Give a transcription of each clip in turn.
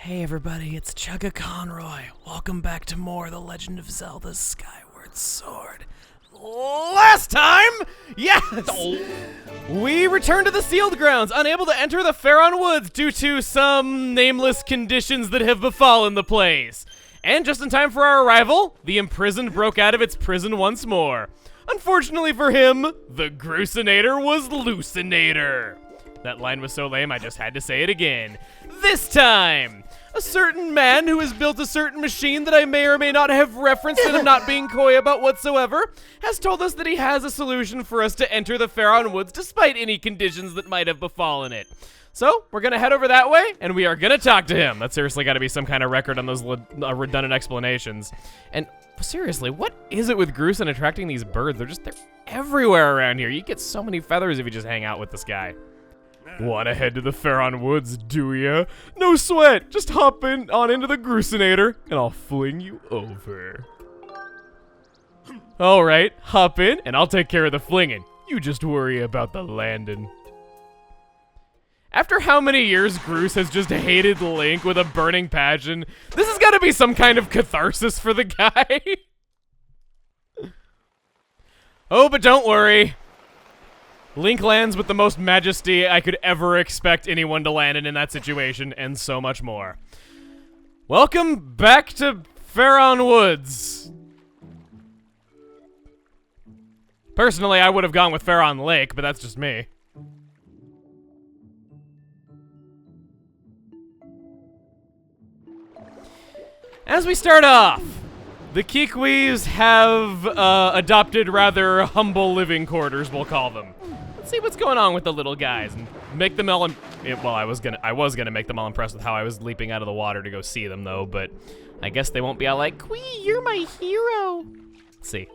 Hey everybody, it's Chugga Conroy. Welcome back to more The Legend of Zelda Skyward Sword. Last time, yes! We returned to the sealed grounds, unable to enter the Faron Woods due to some nameless conditions that have befallen the place. And just in time for our arrival, the imprisoned broke out of its prison once more. Unfortunately for him, the Grucinator was Lucinator. That line was so lame, I just had to say it again. This time, a certain man who has built a certain machine that I may or may not have referenced and I'm not being coy about whatsoever, has told us that he has a solution for us to enter the Faron Woods despite any conditions that might have befallen it. So, we're gonna head over that way, and we are gonna talk to him. That's seriously gotta be some kind of record on those redundant explanations. And seriously, what is it with Grusin attracting these birds? They're everywhere around here. You get so many feathers if you just hang out with this guy. Wanna head to the Faron Woods, do ya? No sweat, just hop on into the Grucinator, and I'll fling you over. Alright, hop in, and I'll take care of the flinging. You just worry about the landing. After how many years Gruce has just hated Link with a burning passion, this has gotta be some kind of catharsis for the guy. Oh, but don't worry. Link lands with the most majesty I could ever expect anyone to land in that situation, and so much more. Welcome back to Faron Woods. Personally, I would have gone with Faron Lake, but that's just me. As we start off, the Kikwis have adopted rather humble living quarters, we'll call them. Let's see what's going on with the little guys and make them all. Well, I was gonna make them all impressed with how I was leaping out of the water to go see them, though. But I guess they won't be all like, "Quee, you're my hero." Let's see.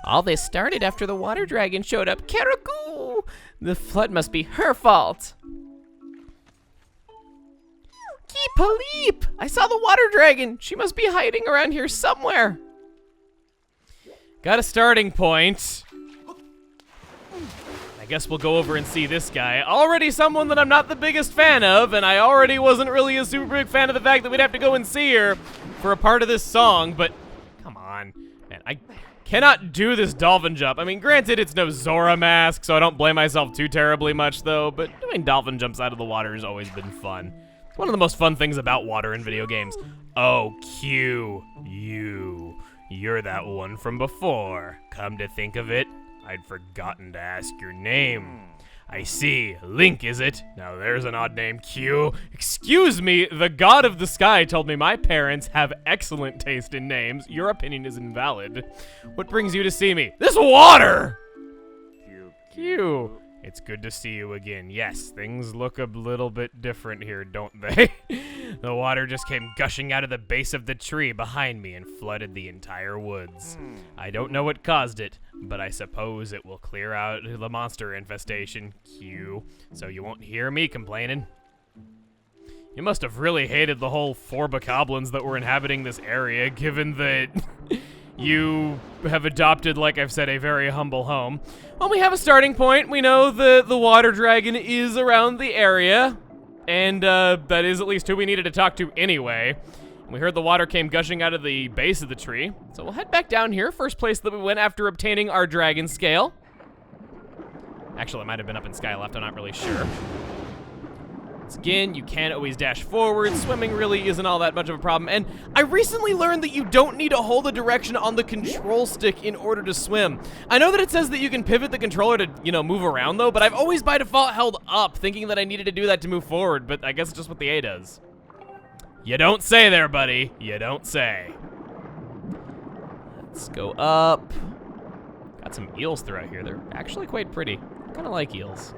All this started after the water dragon showed up. Karaku! The flood must be her fault. Keep! I saw the water dragon. She must be hiding around here somewhere. Got a starting point. I guess we'll go over and see this guy. Already someone that I'm not the biggest fan of, and I already wasn't really a super big fan of the fact that we'd have to go and see her for a part of this song, but come on. Man, I cannot do this dolphin jump. I mean, granted, it's no Zora mask, so I don't blame myself too terribly much, though, but doing dolphin jumps out of the water has always been fun. It's one of the most fun things about water in video games. Oh, Q, you're that one from before. Come to think of it, I'd forgotten to ask your name. I see, Link is it? Now there's an odd name, Q. Excuse me, the god of the sky told me my parents have excellent taste in names. Your opinion is invalid. What brings you to see me? This water! Q. It's good to see you again. Yes, things look a little bit different here, don't they? The water just came gushing out of the base of the tree behind me and flooded the entire woods. I don't know what caused it, but I suppose it will clear out the monster infestation, Q, so you won't hear me complaining. You must have really hated the whole 4 bokoblins that were inhabiting this area, given that you have adopted, like I've said, a very humble home. Well, we have a starting point. We know the water dragon is around the area, and that is at least who we needed to talk to anyway. We heard the water came gushing out of the base of the tree, so we'll head back down here. First place that we went after obtaining our dragon scale. Actually, it might have been up in Skyleft, I'm not really sure. Again, you can always dash forward. Swimming really isn't all that much of a problem. And I recently learned that you don't need to hold a direction on the control stick in order to swim. I know that it says that you can pivot the controller to, move around though, but I've always by default held up, thinking that I needed to do that to move forward, but I guess it's just what the A does. You don't say there, buddy. You don't say. Let's go up. Got some eels throughout here. They're actually quite pretty. I kind of like eels.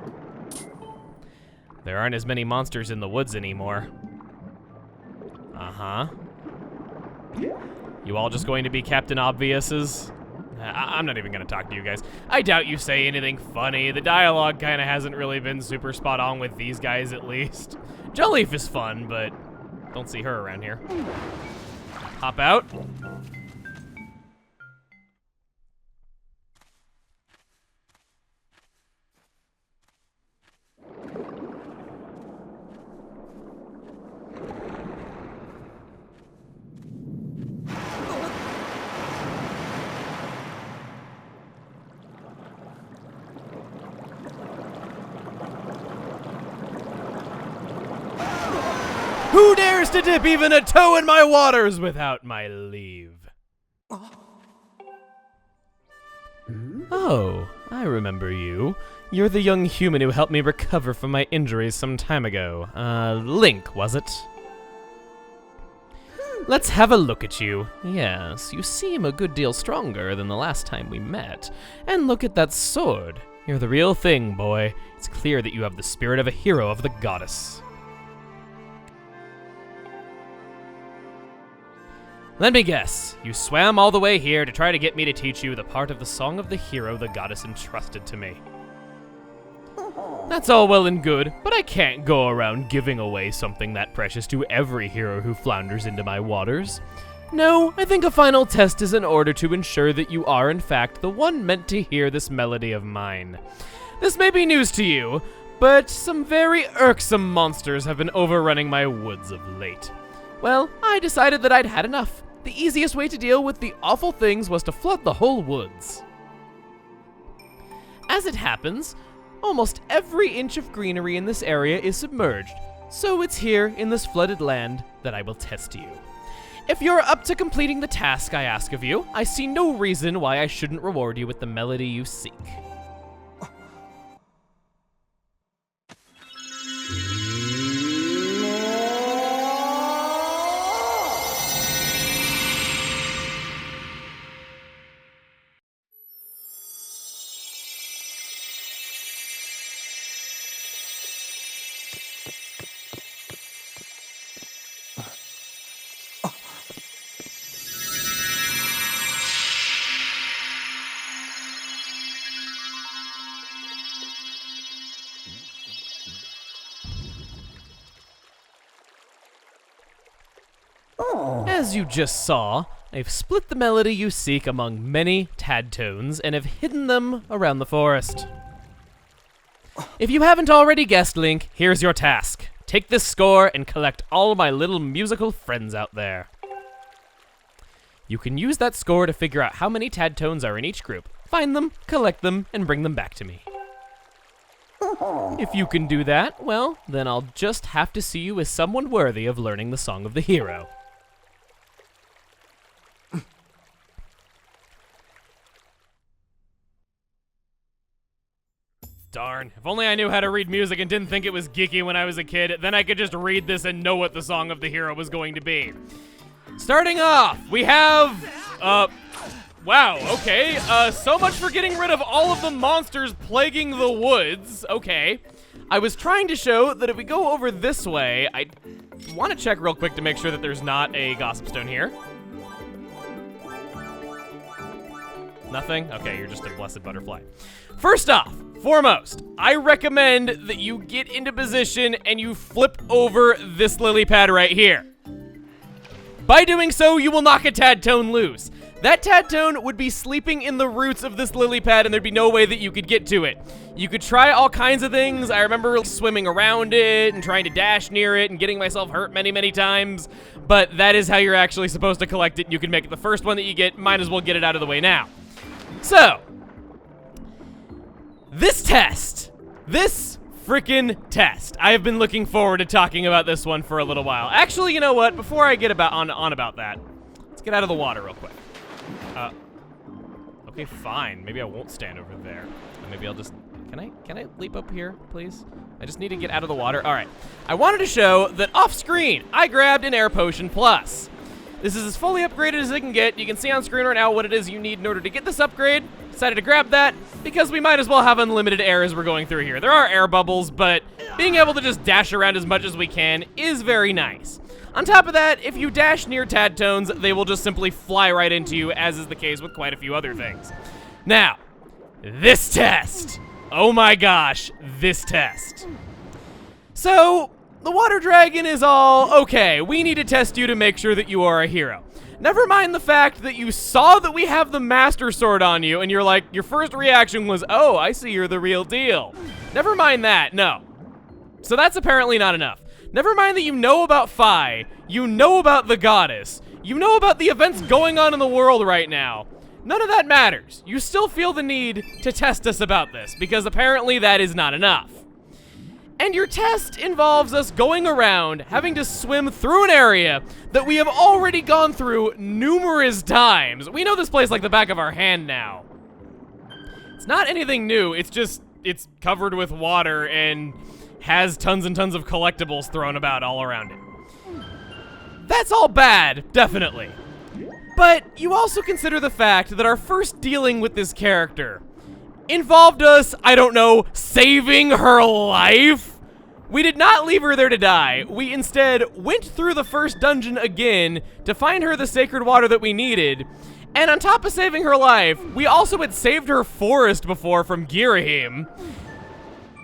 There aren't as many monsters in the woods anymore. Uh-huh. You all just going to be Captain Obviouses? I'm not even gonna talk to you guys. I doubt you say anything funny. The dialogue kind of hasn't really been super spot on with these guys, at least. Jolleef is fun, but don't see her around here. Hop out. Who dares to dip even a toe in my waters without my leave? Oh, I remember you. You're the young human who helped me recover from my injuries some time ago. Link, was it? Let's have a look at you. Yes, you seem a good deal stronger than the last time we met. And look at that sword. You're the real thing, boy. It's clear that you have the spirit of a hero of the goddess. Let me guess. You swam all the way here to try to get me to teach you the part of the song of the hero the goddess entrusted to me. That's all well and good, but I can't go around giving away something that precious to every hero who flounders into my waters. No, I think a final test is in order to ensure that you are in fact the one meant to hear this melody of mine. This may be news to you, but some very irksome monsters have been overrunning my woods of late. Well, I decided that I'd had enough. The easiest way to deal with the awful things was to flood the whole woods. As it happens, almost every inch of greenery in this area is submerged, so it's here in this flooded land that I will test you. If you're up to completing the task I ask of you, I see no reason why I shouldn't reward you with the melody you seek. As you just saw, I've split the melody you seek among many tad tones and have hidden them around the forest. If you haven't already guessed, Link, here's your task. Take this score and collect all my little musical friends out there. You can use that score to figure out how many tad tones are in each group. Find them, collect them, and bring them back to me. If you can do that, well, then I'll just have to see you as someone worthy of learning the song of the hero. Darn, if only I knew how to read music and didn't think it was geeky when I was a kid, then I could just read this and know what the song of the hero was going to be. Starting off, we have, wow, okay, so much for getting rid of all of the monsters plaguing the woods, okay. I was trying to show that if we go over this way, I want to check real quick to make sure that there's not a gossip stone here. Nothing? Okay, you're just a blessed butterfly. First off, foremost, I recommend that you get into position and you flip over this lily pad right here. By doing so, you will knock a Tadtone loose. That Tadtone would be sleeping in the roots of this lily pad and there'd be no way that you could get to it. You could try all kinds of things. I remember swimming around it and trying to dash near it and getting myself hurt many, many times. But that is how you're actually supposed to collect it. You can make it the first one that you get. Might as well get it out of the way now. So, this freaking test. I have been looking forward to talking about this one for a little while. Actually, you know what? Before I get on about that, let's get out of the water real quick. Okay, fine. Maybe I won't stand over there. Maybe I'll just, can I leap up here, please? I just need to get out of the water. All right. I wanted to show that off screen, I grabbed an Air Potion Plus. This is as fully upgraded as it can get. You can see on screen right now what it is you need in order to get this upgrade. Decided to grab that because we might as well have unlimited air as we're going through here. There are air bubbles, but being able to just dash around as much as we can is very nice. On top of that, if you dash near Tadtones, they will just simply fly right into you, as is the case with quite a few other things. Now, this test. Oh my gosh, this test. So, the water dragon is all, okay, we need to test you to make sure that you are a hero. Never mind the fact that you saw that we have the Master Sword on you, and you're like, your first reaction was, oh, I see you're the real deal. Never mind that, no. So that's apparently not enough. Never mind that you know about Phi, you know about the goddess, you know about the events going on in the world right now. None of that matters. You still feel the need to test us about this, because apparently that is not enough. And your test involves us going around, having to swim through an area that we have already gone through numerous times. We know this place like the back of our hand now. It's not anything new, it's just, it's covered with water and has tons and tons of collectibles thrown about all around it. That's all bad, definitely. But you also consider the fact that our first dealing with this character involved us, I don't know, saving her life? We did not leave her there to die. We instead went through the first dungeon again to find her the sacred water that we needed. And on top of saving her life, we also had saved her forest before from Girahim.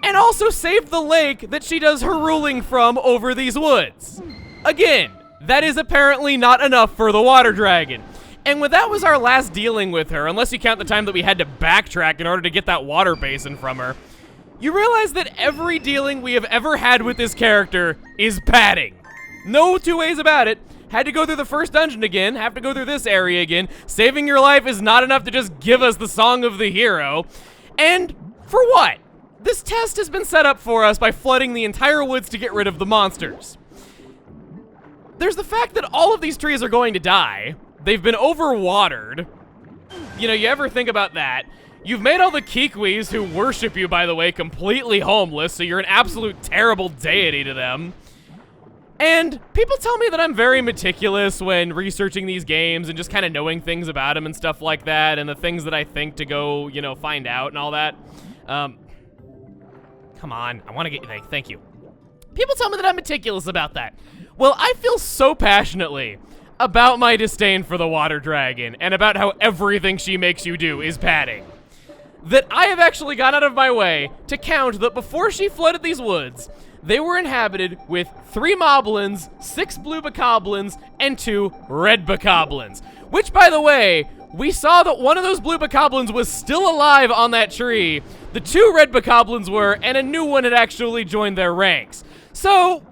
And also saved the lake that she does her ruling from over these woods. Again, that is apparently not enough for the water dragon. And when that was our last dealing with her, unless you count the time that we had to backtrack in order to get that water basin from her, you realize that every dealing we have ever had with this character is padding. No two ways about it. Had to go through the first dungeon again, have to go through this area again. Saving your life is not enough to just give us the song of the hero. And for what? This test has been set up for us by flooding the entire woods to get rid of the monsters. There's the fact that all of these trees are going to die. They've been overwatered. You know, you ever think about that? You've made all the Kikwis, who worship you, by the way, completely homeless, so you're an absolute terrible deity to them. And people tell me that I'm very meticulous when researching these games and just kind of knowing things about them and stuff like that, and the things that I think to go, you know, find out and all that. Come on, I want to get, thank you. People tell me that I'm meticulous about that. Well, I feel so passionately about my disdain for the water dragon and about how everything she makes you do is padding, that I have actually gone out of my way to count that before she flooded these woods, they were inhabited with 3 moblins, 6 blue bokoblins, and 2 red bokoblins. Which, by the way, we saw that one of those blue bokoblins was still alive on that tree, the 2 red bokoblins were, and a new one had actually joined their ranks. So,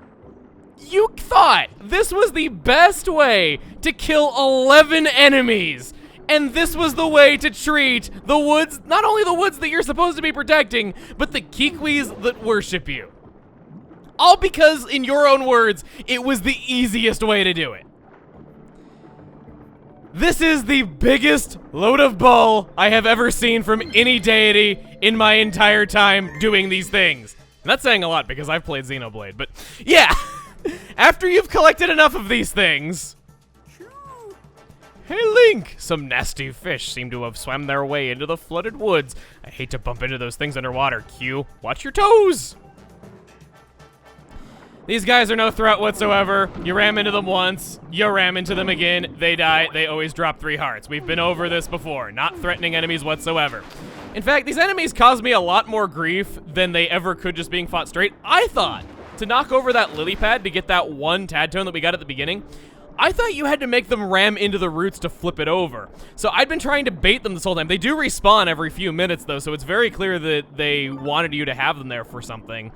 you thought this was the best way to kill 11 enemies, and this was the way to treat the woods, not only the woods that you're supposed to be protecting, but the Kikwis that worship you. All because, in your own words, it was the easiest way to do it. This is the biggest load of bull I have ever seen from any deity in my entire time doing these things. I'm not saying a lot because I've played Xenoblade, but yeah. After you've collected enough of these things... Hey, Link! Some nasty fish seem to have swam their way into the flooded woods. I hate to bump into those things underwater. Q, watch your toes! These guys are no threat whatsoever. You ram into them once, you ram into them again, they die, they always drop 3 hearts. We've been over this before. Not threatening enemies whatsoever. In fact, these enemies cause me a lot more grief than they ever could just being fought straight. I thought to knock over that lily pad to get that 1 tad tone that we got at the beginning, I thought you had to make them ram into the roots to flip it over. So I'd been trying to bait them this whole time. They do respawn every few minutes though, so it's very clear that they wanted you to have them there for something.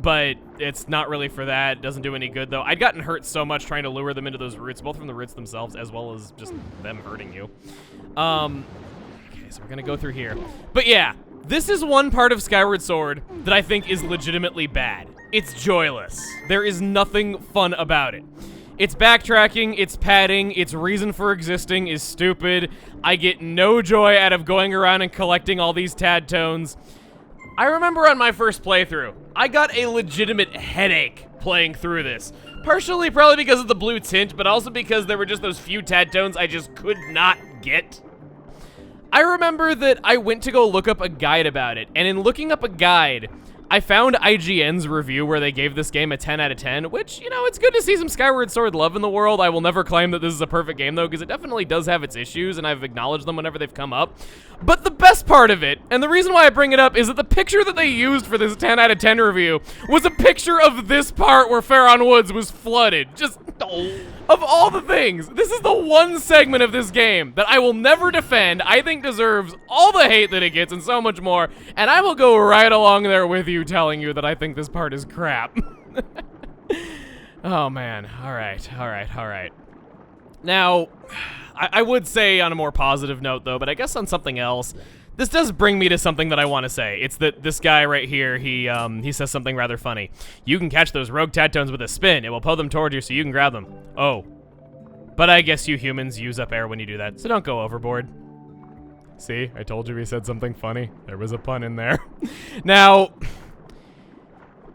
But it's not really for that. It doesn't do any good though. I'd gotten hurt so much trying to lure them into those roots, both from the roots themselves as well as just them hurting you. Okay, so we're gonna go through here. But yeah, this is one part of Skyward Sword that I think is legitimately bad. It's joyless. There is nothing fun about it. It's backtracking, it's padding, its reason for existing is stupid. I get no joy out of going around and collecting all these tad tones. I remember on my first playthrough, I got a legitimate headache playing through this. Partially probably because of the blue tint, but also because there were just those few tad tones I just could not get. I remember that I went to go look up a guide about it, and in looking up a guide, I found IGN's review where they gave this game a 10 out of 10, which, you know, it's good to see some Skyward Sword love in the world. I will never claim that this is a perfect game, though, because it definitely does have its issues, and I've acknowledged them whenever they've come up. But the best part of it, and the reason why I bring it up, is that the picture that they used for this 10 out of 10 review was a picture of this part where Faron Woods was flooded. Just, of all the things, this is the one segment of this game that I will never defend, I think deserves all the hate that it gets and so much more, and I will go right along there with you telling you that I think this part is crap. Oh man, alright. Now, I would say on a more positive note though, but I guess on something else, This does bring me to something that I want to say. It's that this guy right here, he says something rather funny. You can catch those rogue Tadtones with a spin. It will pull them toward you so you can grab them. Oh. But I guess you humans use up air when you do that, so don't go overboard. See, I told you he said something funny. There was a pun in there. Now,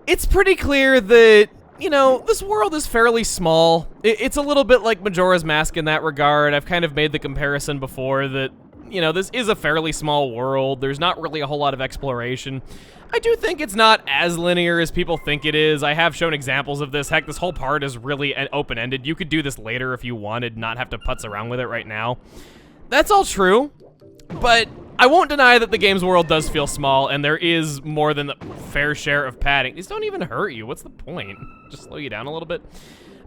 it's pretty clear that, you know, this world is fairly small. It's a little bit like Majora's Mask in that regard. I've kind of made the comparison before that, you know, this is a fairly small world. There's not really a whole lot of exploration. I do think it's not as linear as people think it is. I have shown examples of this. Heck, this whole part is really open-ended. You could do this later if you wanted, not have to putz around with it right now. That's all true, but I won't deny that the game's world does feel small, and there is more than the fair share of padding. These don't even hurt you. What's the point? Just slow you down a little bit?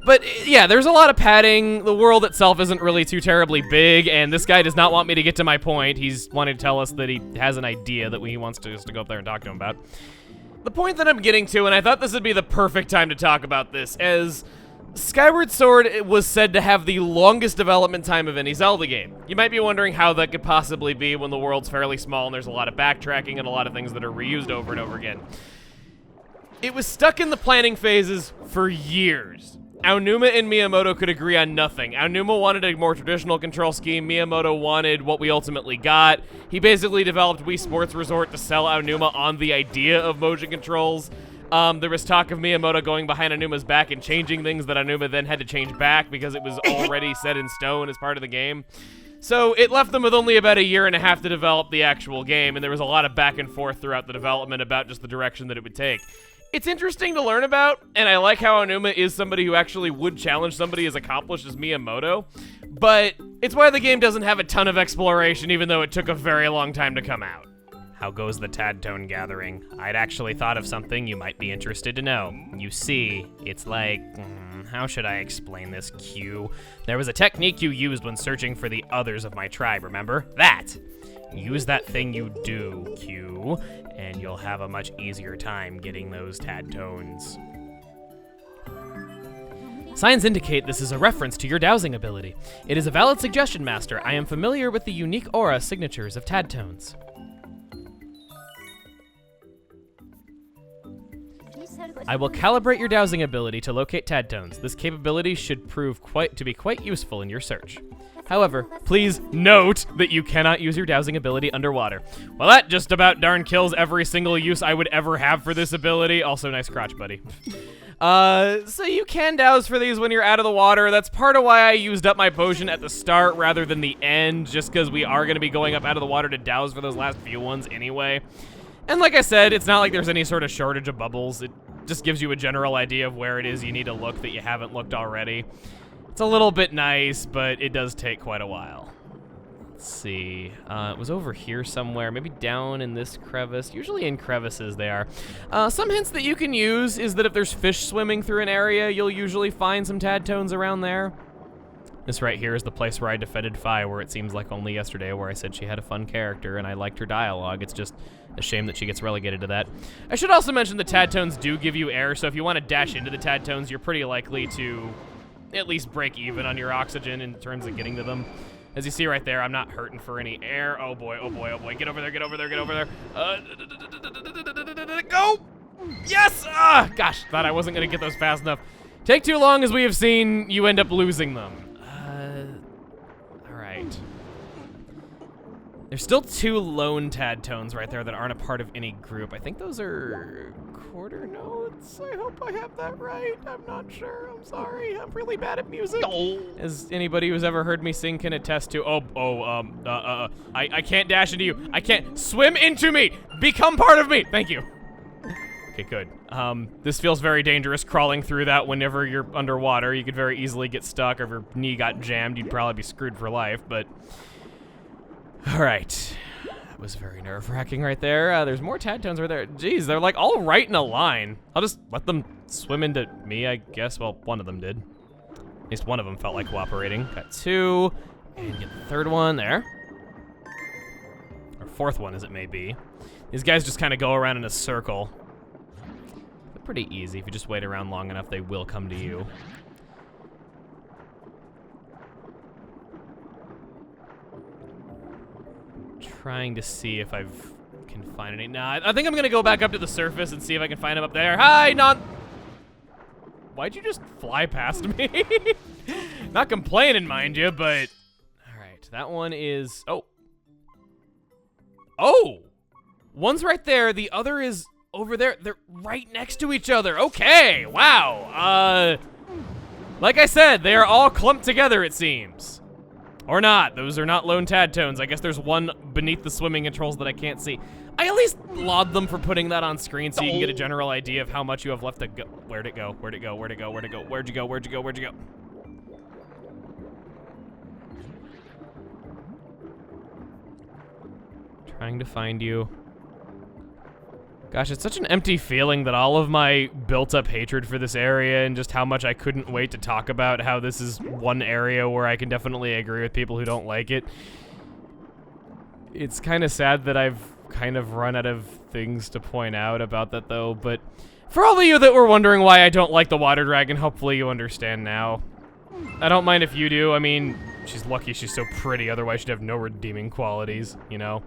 But yeah, there's a lot of padding. The world itself isn't really too terribly big, and this guy does not want me to get to my point. He's wanting to tell us that he has an idea that he wants us to go up there and talk to him about. The point that I'm getting to, and I thought this would be the perfect time to talk about this, as Skyward Sword was said to have the longest development time of any Zelda game. You might be wondering how that could possibly be when the world's fairly small and there's a lot of backtracking and a lot of things that are reused over and over again. It was stuck in the planning phases for years. Aonuma and Miyamoto could agree on nothing. Aonuma wanted a more traditional control scheme. Miyamoto wanted what we ultimately got. He basically developed Wii Sports Resort to sell Aonuma on the idea of motion controls. There was talk of Miyamoto going behind Aonuma's back and changing things that Aonuma then had to change back because it was already set in stone as part of the game. So it left them with only about a year and a half to develop the actual game, and there was a lot of back and forth throughout the development about just the direction that it would take. It's interesting to learn about, and I like how Aonuma is somebody who actually would challenge somebody as accomplished as Miyamoto, but it's why the game doesn't have a ton of exploration, even though it took a very long time to come out. How goes the Tadtone gathering? I'd actually thought of something you might be interested to know. You see, it's like, how should I explain this, Q? There was a technique you used when searching for the others of my tribe, remember? That! Use that thing you do, Q, and you'll have a much easier time getting those Tadtones. Signs indicate this is a reference to your dowsing ability. It is a valid suggestion, Master. I am familiar with the unique aura signatures of Tadtones. I will calibrate your dowsing ability to locate Tadtones. This capability should prove to be quite useful in your search. However, please note that you cannot use your dowsing ability underwater. Well, that just about darn kills every single use I would ever have for this ability. Also, nice crotch, buddy. So you can douse for these when you're out of the water. That's part of why I used up my potion at the start rather than the end, just because we are going to be going up out of the water to douse for those last few ones anyway. And like I said, it's not like there's any sort of shortage of bubbles. It just gives you a general idea of where it is you need to look that you haven't looked already. It's a little bit nice, but it does take quite a while. Let's see. It was over here somewhere, maybe down in this crevice. Usually in crevices they are. Some hints that you can use is that if there's fish swimming through an area, you'll usually find some Tadtones around there. This right here is the place where I defended Fi, where it seems like only yesterday, where I said she had a fun character and I liked her dialogue. It's just a shame that she gets relegated to that. I should also mention the Tadtones do give you air, so if you want to dash into the Tadtones, you're pretty likely to at least break even on your oxygen in terms of getting to them. As you see right there, I'm not hurting for any air. Oh boy, oh boy, oh boy. Get over there, get over there, get over there. Go! Yes! Ah, gosh, thought I wasn't going to get those fast enough. Take too long, as we have seen, you end up losing them. All right. There's still 2 lone Tadtones right there that aren't a part of any group. I think those are quarter notes. I hope I have that right. I'm not sure. I'm sorry. I'm really bad at music. Oh. As anybody who's ever heard me sing can attest to. I can't dash into you. I can't swim into me. Become part of me. Thank you. Okay, good. This feels very dangerous crawling through that whenever you're underwater. You could very easily get stuck, or if your knee got jammed, you'd probably be screwed for life, but... Alright. That was very nerve-wracking right there. There's more Tadtones right there. Jeez, they're like all right in a line. I'll just let them swim into me, I guess. Well, one of them did. At least one of them felt like cooperating. Got 2. And get the 3rd one there. Or 4th one, as it may be. These guys just kind of go around in a circle. They're pretty easy. If you just wait around long enough, they will come to you. trying to see if I can find any. Nah, I think I'm gonna go back up to the surface and see if I can find him up there. Hi, Why'd you just fly past me? Not complaining, mind you, but... Alright, that one is... Oh. Oh! One's right there, the other is over there. They're right next to each other. Okay, wow. Like I said, they are all clumped together, it seems. Or not. Those are not lone tad tones. I guess there's one beneath the swimming controls that I can't see. I at least laud them for putting that on screen so you can get a general idea of how much you have left to go. Where'd it go? Where'd it go? Where'd it go? Where'd it go? Where'd you go? Where'd you go? Where'd you go? Trying to find you. Gosh, it's such an empty feeling that all of my built-up hatred for this area and just how much I couldn't wait to talk about how this is one area where I can definitely agree with people who don't like it. It's kind of sad that I've kind of run out of things to point out about that, though, but for all of you that were wondering why I don't like the water dragon, hopefully you understand now. I don't mind if you do. I mean, she's lucky she's so pretty, otherwise she'd have no redeeming qualities, you know?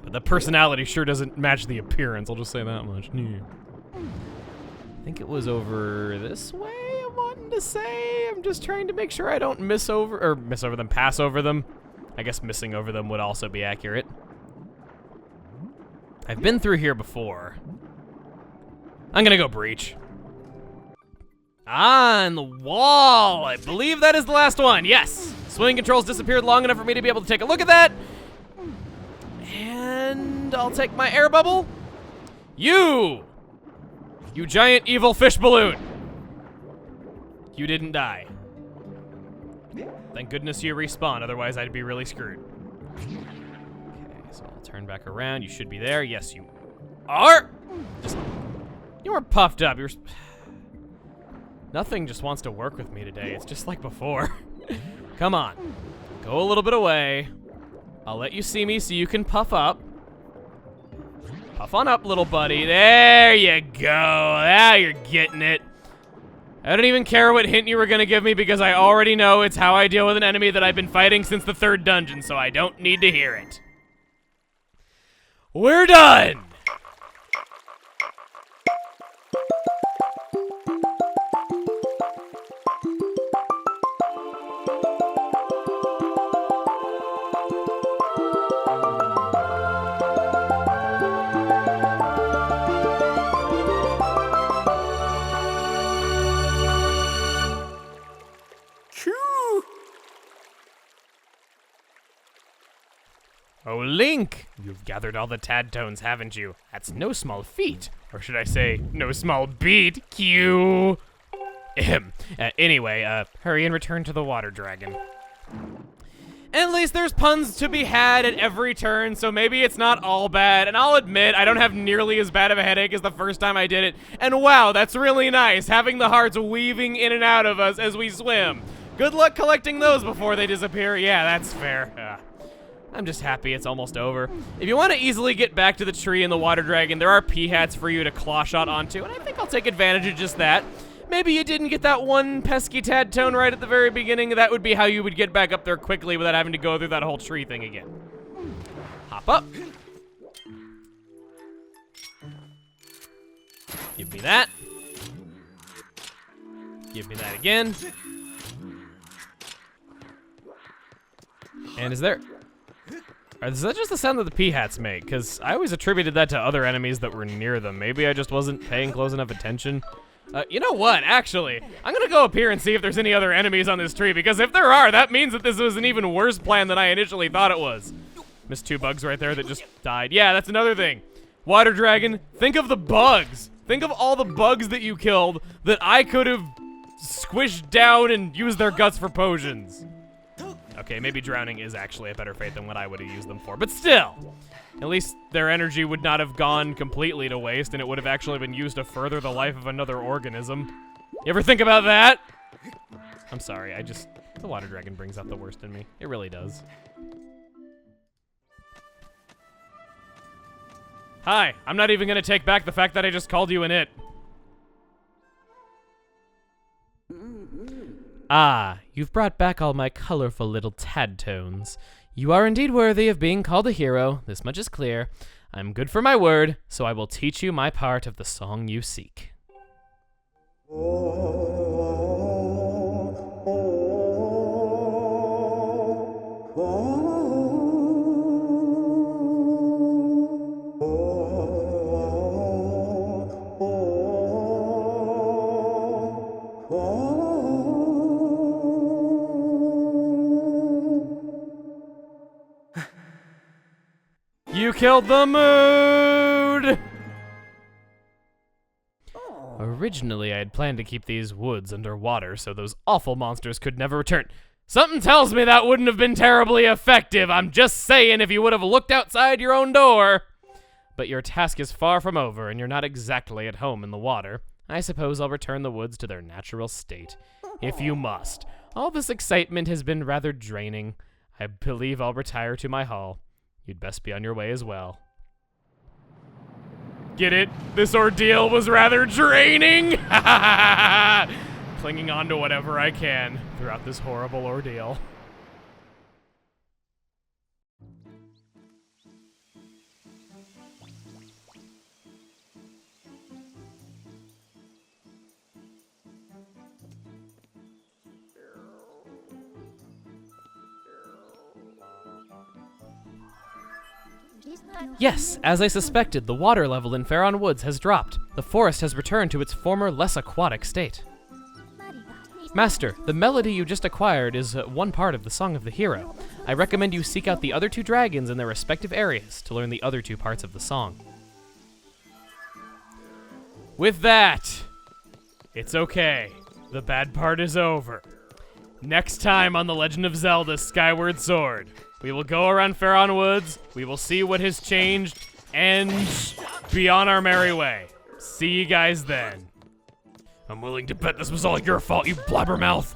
But the personality sure doesn't match the appearance, I'll just say that much. I think it was over this way, I'm wanting to say. I'm just trying to make sure I don't pass over them. I guess missing over them would also be accurate. I've been through here before. I'm gonna go breach. Ah, and the wall. I believe that is the last one, yes. Swimming controls disappeared long enough for me to be able to take a look at that. And I'll take my air bubble. You giant evil fish balloon. You didn't die. Thank goodness you respawn, otherwise I'd be really screwed. Okay, so I'll turn back around. You should be there. Yes, you are. You were puffed up. Nothing just wants to work with me today. It's just like before. Come on. Go a little bit away. I'll let you see me so you can puff up. Puff on up, little buddy. There you go. Now you're getting it. I don't even care what hint you were gonna give me because I already know it's how I deal with an enemy that I've been fighting since the 3rd dungeon, so I don't need to hear it. We're done! Oh, Link! You've gathered all the tad tones, haven't you? That's no small feat. Or should I say, no small beat. Q. Anyway, hurry and return to the water dragon. At least there's puns to be had at every turn, so maybe it's not all bad. And I'll admit, I don't have nearly as bad of a headache as the first time I did it. And wow, that's really nice, having the hearts weaving in and out of us as we swim. Good luck collecting those before they disappear. Yeah, that's fair. I'm just happy it's almost over. If you want to easily get back to the tree and the water dragon, there are P-hats for you to claw shot onto, and I think I'll take advantage of just that. Maybe you didn't get that one pesky tad tone right at the very beginning. That would be how you would get back up there quickly without having to go through that whole tree thing again. Hop up. Give me that. Give me that again. And is that just the sound that the P-hats make? Because I always attributed that to other enemies that were near them. Maybe I just wasn't paying close enough attention. You know what, actually? I'm gonna go up here and see if there's any other enemies on this tree, because if there are, that means that this was an even worse plan than I initially thought it was. Missed 2 bugs right there that just died. Yeah, that's another thing. Water dragon, think of the bugs. Think of all the bugs that you killed that I could have squished down and used their guts for potions. Okay, maybe drowning is actually a better fate than what I would have used them for, but still! At least their energy would not have gone completely to waste, and it would have actually been used to further the life of another organism. You ever think about that? I'm sorry, the water dragon brings out the worst in me. It really does. Hi, I'm not even gonna take back the fact that I just called you an it. Ah, you've brought back all my colorful little tad tones. You are indeed worthy of being called a hero, this much is clear. I'm good for my word, so I will teach you my part of the song you seek. You killed the mood! Originally, I had planned to keep these woods underwater so those awful monsters could never return. Something tells me that wouldn't have been terribly effective. I'm just saying, if you would have looked outside your own door. But your task is far from over, and you're not exactly at home in the water. I suppose I'll return the woods to their natural state, if you must. All this excitement has been rather draining. I believe I'll retire to my hall. You'd best be on your way as well. Get it? This ordeal was rather draining! Clinging on to whatever I can throughout this horrible ordeal. Yes, as I suspected, the water level in Faron Woods has dropped. The forest has returned to its former, less aquatic state. Master, the melody you just acquired is one part of the Song of the Hero. I recommend you seek out the other two dragons in their respective areas to learn the other two parts of the song. With that, it's okay. The bad part is over. Next time on The Legend of Zelda Skyward Sword, we will go around Faron Woods, we will see what has changed, and be on our merry way. See you guys then. I'm willing to bet this was all your fault, you blabbermouth.